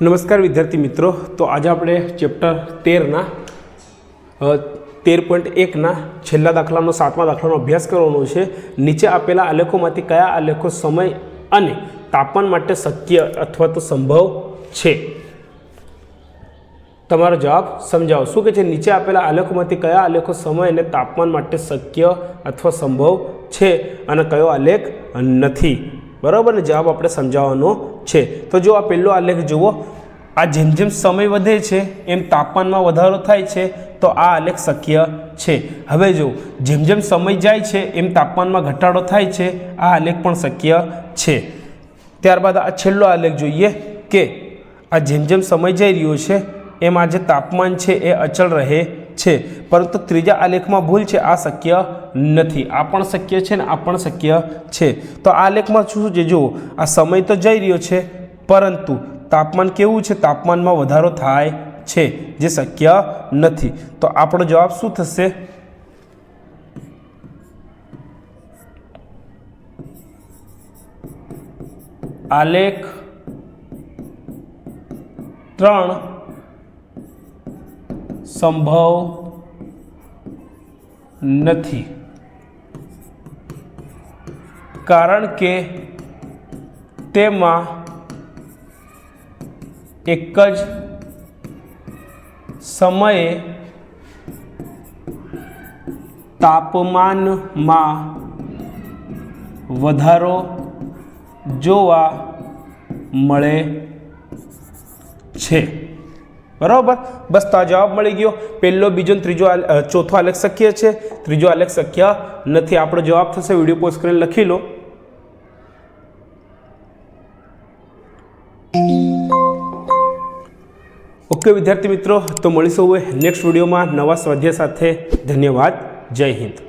नमस्कार विद्यार्थी मित्रों, तो आज આપણે ચેપ્ટર 13 13.1 છેલ્લા દાખલાનો 7મા દાખલાનો અભ્યાસ કરવાનો છે। નીચે આપેલા આલેખોમાંથી કયા આલેખો સમય અને તાપમાન માટે શક્ય અથવા તો સંભવ છે? તમારો જવાબ સમજાવો। શું કહે છે? નીચે આપેલા આલેખોમાંથી કયા આલેખો સમય અને તાપમાન માટે શક્ય અથવા સંભવ છે અને કયો આલેખ નથી? बराबर ने जवाब आपणे समझाववानो छे। तो जो आ पहलो आलेख जुओ, आ जेम जेम समय वधे छे एम तापमान में वधारो थाय छे, तो आ आलेख शक्य छे। हवे जो जेम जेम समय जाय छे एम तापमान में घटाडो थाय छे, आ आलेख पण शक्य छे। त्यारबाद आ छेल्लो आलेख जोईए के आ जेम जेम समय जई रह्यो छे एम आ जे तापमान छे ए अचल रहे छे, परंतु त्रीजा आलेख में भूल छे, आ शक्य नहीं। आ पण शक्य छे ने आ पण शक्य छे। तो आ आलेख में शुं छे? जो आ समय तो जई रह्यो छे परंतु तापमान केवुं छे? तापमान में वधारो थाय छे, जे शक्य नहीं। तो आपणो जवाब शुं थशे? आलेख 3 संभव नहीं, कारण के तेमा एक ज समये तापमान में वधारो जोवा मळे छे। बराबर, बस तो जवाब मळी गयो। पहलो, बीजो, त्रीजो, चौथो आलेख शक्य है, त्रीजो आलेख शक्य नहीं। आपणो जवाब थशे, विडियो पोस्ट करीने लखी लो। ओके विद्यार्थी मित्रों, तो मळीशुं नेक्स्ट विडियो में नवा स्वाध्याय साथे। धन्यवाद। जय हिंद।